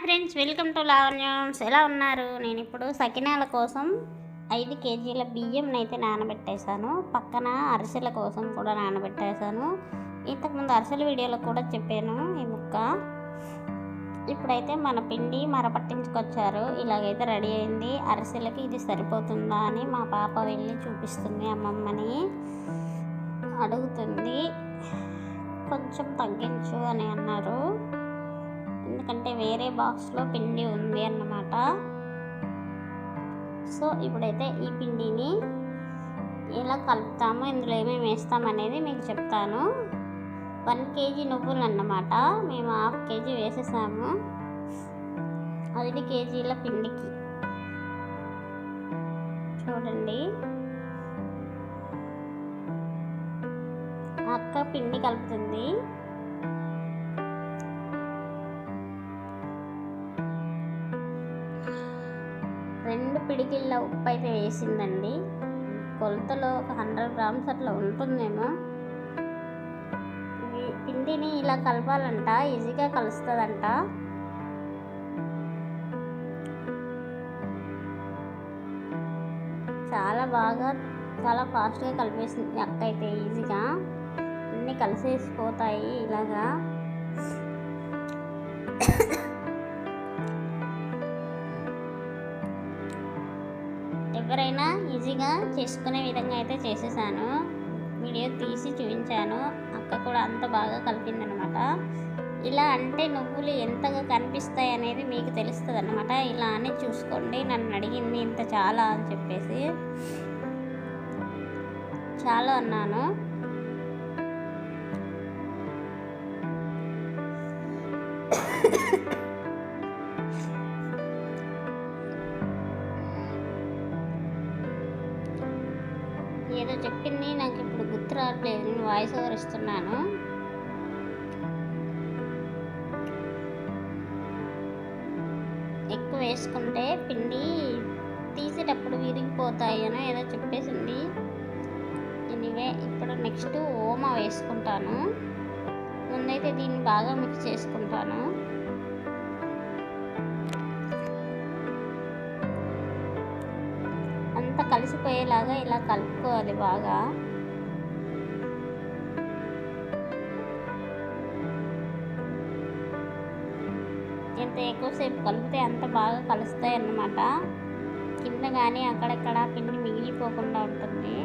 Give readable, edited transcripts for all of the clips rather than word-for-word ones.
Friends, welcome to లావణ్యమ్స్. ఎలా ఉన్నారు? నేను ఇప్పుడు సకినాల కోసం 5 కేజీల బియ్యంని అయితే నానబెట్టేశాను. పక్కన అరిసెల కోసం కూడా నానబెట్టేశాను. ఇంతకుముందు అరిసెల వీడియోలో కూడా చెప్పాను ఈ ముక్క. ఇప్పుడైతే మన పిండి మరపట్టించుకొచ్చారు. ఇలాగైతే రెడీ అయింది. అరిసెలకి ఇది సరిపోతుందా అని మా పాప వెళ్ళి చూపిస్తుంది. అమ్మమ్మని అడుగుతుంది. కొంచెం తగ్గించు అని అన్నారు, ఎందుకంటే వేరే బాక్స్లో పిండి ఉంది అన్నమాట. సో ఇప్పుడైతే ఈ పిండిని ఎలా కలుపుతాము, ఇందులో ఏమేమి వేస్తాం అనేది మీకు చెప్తాను. 1 కేజీ నువ్వులు అన్నమాట. మేము 1/2 కేజీ వేసేసాము 5 కేజీల పిండికి. చూడండి, అక్క పిండి కలుపుతుంది. రెండు పిడికిళ్ళ ఉప్పు అయితే వేసిందండి. కొలతలో ఒక 100 గ్రామ్స్ అట్లా ఉంటుందేమో. పిండిని ఇలా కలపాలంట, ఈజీగా కలుస్తుందంట. చాలా ఫాస్ట్గా కలిపేసింది అక్క అయితే. ఈజీగా అన్నీ కలిసేసిపోతాయి ఇలాగా. ఎవరైనా ఈజీగా చేసుకునే విధంగా అయితే చేసేసాను. వీడియో తీసి చూపించాను. అక్క కూడా అంత బాగా కలిపిందనమాట. ఇలా అంటే నువ్వులు ఎంతగా కనిపిస్తాయి అనేది మీకు తెలుస్తుంది అన్నమాట. ఇలా అని చూసుకోండి. నన్ను అడిగింది ఇంత చాలా అని చెప్పేసి చాలా అన్నాను. ఏదో చెప్పింది నాకు ఇప్పుడు గుర్తు రావట్లేదు. నేను వాయిస్ ఓవర్ ఇస్తున్నాను. ఎక్కువ వేసుకుంటే పిండి తీసేటప్పుడు విరిగిపోతాయి అని ఏదో చెప్పేసింది. ఎనీవే, ఇప్పుడు నెక్స్ట్ ఓమా వేసుకుంటాను. ముందైతే దీన్ని బాగా మిక్స్ చేసుకుంటాను. అంతా కలిసిపోయేలాగా ఇలా కలుపుకోవాలి బాగా. ఎంత ఎక్కువసేపు కలిపితే అంత బాగా కలుస్తాయి అన్నమాట. కింద కానీ అక్కడక్కడ పిండి మిగిలిపోకుండా ఉంటుంది.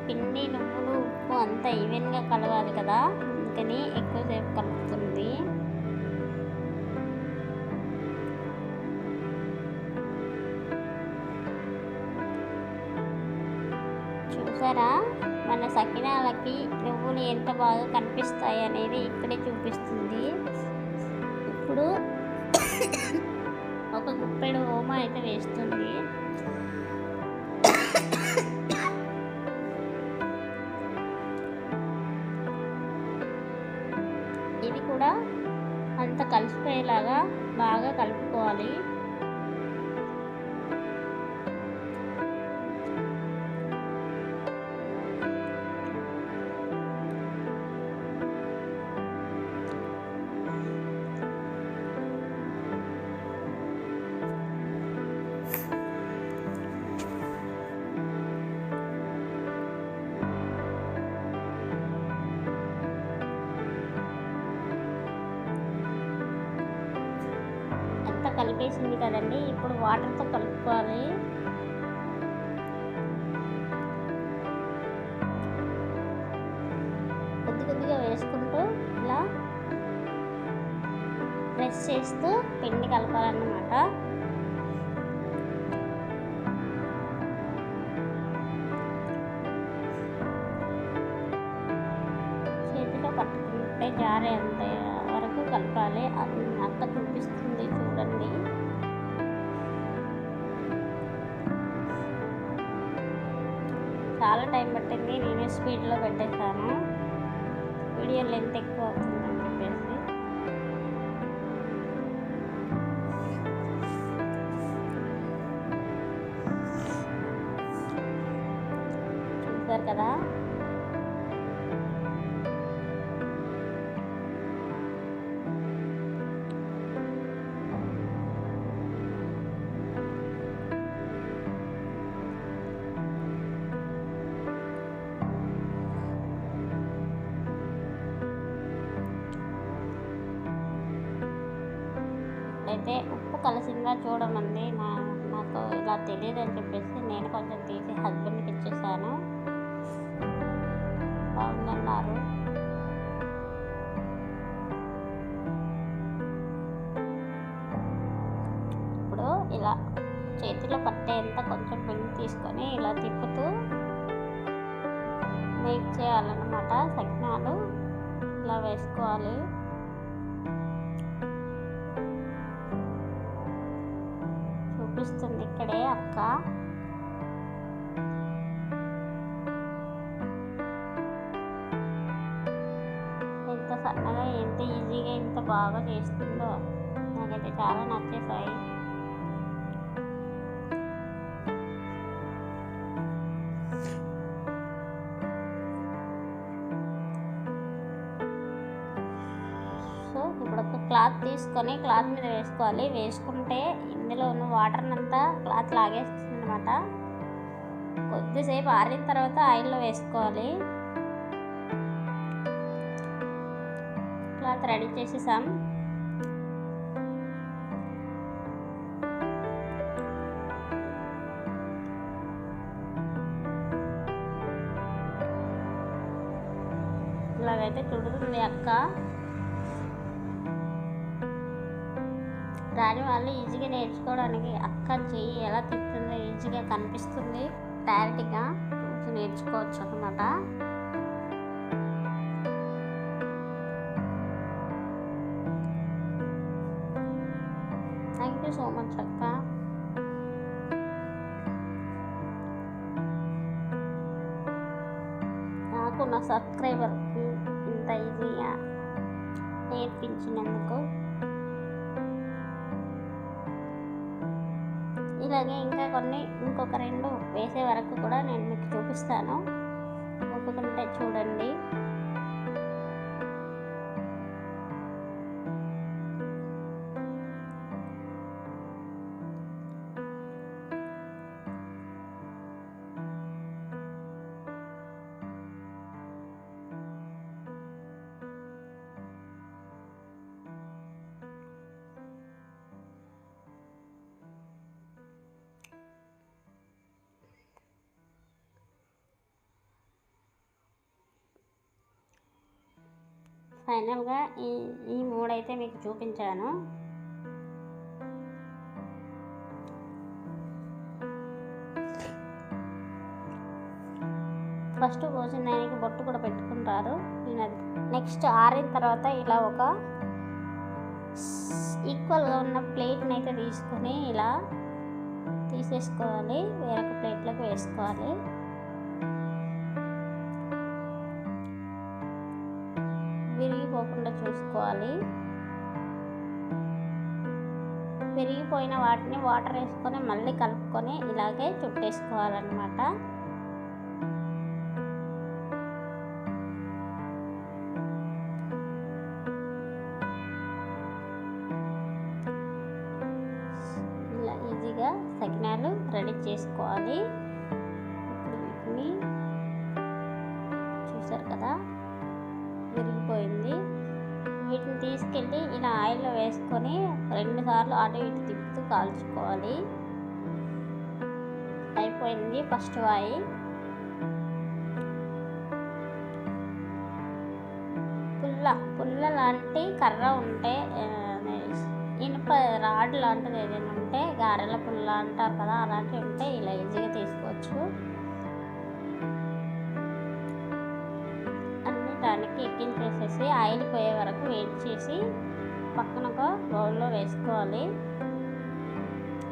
పిండి, నువ్వులు, ఉప్పు అంతా ఈవెన్గా కలవాలి కదా, అందుకని ఎక్కువసేపు కలుపుతుంది. చూసారా, మన సకినాలకి నువ్వులు ఎంత బాగా కనిపిస్తాయి అనేది ఇక్కడే చూపిస్తుంది. ఇప్పుడు ఒక గుప్పెడు ఓమా అయితే వేస్తుంది. ఇది కూడా అంత కలిసిపోయేలాగా బాగా కలుపుకోవాలి. కలిపేసింది కదండి, ఇప్పుడు వాటర్తో కలుపుకోవాలి. కొద్దిగా వేసుకుంటూ ఇలా ప్రెస్ చేస్తూ పిండి కలపాలన్నమాట. చేతిలో పట్టుకుంటే జారే అంత వరకు కలపాలి. అక్క చూపిస్తుంది చూడండి. చాలా టైం పట్టింది. నేనే స్పీడ్లో పెట్టేశాను. వీడియో లెంత్ ఎక్కువ అవుతుందని చెప్పేసి. చూసారు కదా, అయితే ఉప్పు కలిసిందా చూడమంది. నాకు ఇలా తెలియదు అని చెప్పేసి నేను కొంచెం తీసి హస్బెండ్కి ఇచ్చేసాను. బాగుందన్నారు. ఇప్పుడు ఇలా చేతిలో పట్టేంత కొంచెం పిండి తీసుకొని ఇలా తిప్పుతూ మేక్ చేయాలన్నమాట. సకినాలు ఇలా వేసుకోవాలి. చూపిస్తుంది ఇక్కడే అక్క. ఎంత సన్నగా ఎంత ఈజీగా ఎంత బాగా చేస్తుందో నాకైతే చాలా నచ్చేసాయి. ఇప్పుడు ఒక క్లాత్ తీసుకొని క్లాత్ మీద వేసుకోవాలి. వేసుకుంటే ఇందులో ఉన్న వాటర్నంతా క్లాత్ లాగేస్తుంది అనమాట. కొద్దిసేపు ఆరిన తర్వాత ఆయిల్లో వేసుకోవాలి. క్లాత్ రెడీ చేసేసాం. ఇలాగైతే చుడుతుంది అక్క. రాని వాళ్ళు ఈజీగా నేర్చుకోవడానికి అక్క చెయ్యి ఎలా తిప్పుతుందో ఈజీగా కనిపిస్తుంది. డైరెక్ట్గా చూసి నేర్చుకోవచ్చు అన్నమాట. థ్యాంక్ యూ సో మచ్ అక్క. నాకు నా సబ్స్క్రైబర్కి ఇంత ఈజీగా నేర్పించినందుకు. ఇలాగే ఇంకా ఇంకొక 2 వేసే వరకు కూడా నేను మీకు చూపిస్తాను. ఒప్పుకుంటే చూడండి. ఫైనల్గా ఈ 3 అయితే మీకు చూపించాను. ఫస్ట్ కోసిన దానికి బొట్టు కూడా పెట్టుకుంటారు. నెక్స్ట్ ఆరిన తర్వాత ఇలా ఒక ఈక్వల్గా ఉన్న ప్లేట్ని అయితే తీసుకొని ఇలా తీసేసుకోవాలి. వేరొక ప్లేట్లోకి వేసుకోవాలి. విరిగిపోకుండా చూసుకోవాలి. విరిగిపోయిన వాటిని వాటర్ వేసుకొని మళ్ళీ కలుపుకొని ఇలాగే చుట్టేసుకోవాలన్నమాట. ఇలా ఈజీగా సకినాలు రెడీ చేసుకోవాలి. ఇప్పుడు వీటిని చూసారు కదా, విరిగిపోయింది. వీటిని తీసుకెళ్ళి ఇలా ఆయిల్లో వేసుకొని 2 సార్లు అటు ఇటు తిప్పుతూ కాల్చుకోవాలి. అయిపోయింది ఫస్ట్ వాయి. పుల్ల లాంటి కర్ర ఉంటే, ఇనుప రాడ్ లాంటిది ఏదైనా ఉంటే, గారెల పుల్ల అంటారు కదా, అలాంటివి ఉంటే ఇలా ఈజీగా తీసుకోవచ్చు. దానికి ఎక్కించేసేసి ఆయిల్ పోయే వరకు వెయిట్ చేసి పక్కన ఒక బౌల్లో వేసుకోవాలి.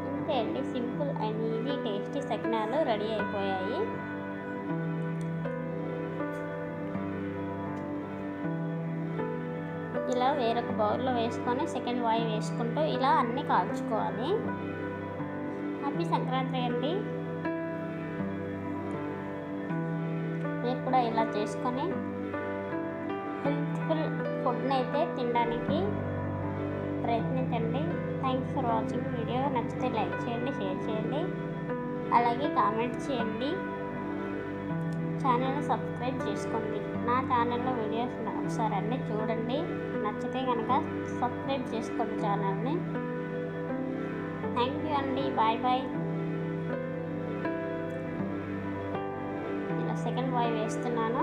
ఇంతే అండి, simple and easy tasty sakinalu ready అయిపోయాయి. ఇలా వేరొక బౌల్లో వేసుకొని సెకండ్ వాయి వేసుకుంటూ ఇలా అన్నీ కాల్చుకోవాలి. హ్యాపీ సంక్రాంతి అండి. మీరు కూడా ఇలా చేసుకొని హెల్త్ఫుల్ ఫుడ్ని అయితే తినడానికి ప్రయత్నించండి. Thanks for watching video. నచ్చితే లైక్ చేయండి, షేర్ చేయండి, అలాగే కామెంట్ చేయండి. ఛానల్ని సబ్స్క్రైబ్ చేసుకోండి. నా ఛానల్లో వీడియోస్ ఒకసారి అన్నీ చూడండి. నచ్చితే కనుక సబ్స్క్రైబ్ చేసుకోండి ఛానల్ని. థ్యాంక్ యూ అండి. Bye bye. ఇలా సెకండ్ బాయ్ వేస్తున్నాను.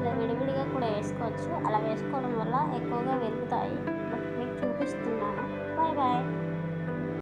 ఇలా విడివిడిగా కూడా వేసుకోవచ్చు. అలా వేసుకోవడం వల్ల ఎక్కువగా వెలుగుతాయి. బట్ మీకు చూపిస్తున్నాను. Bye bye.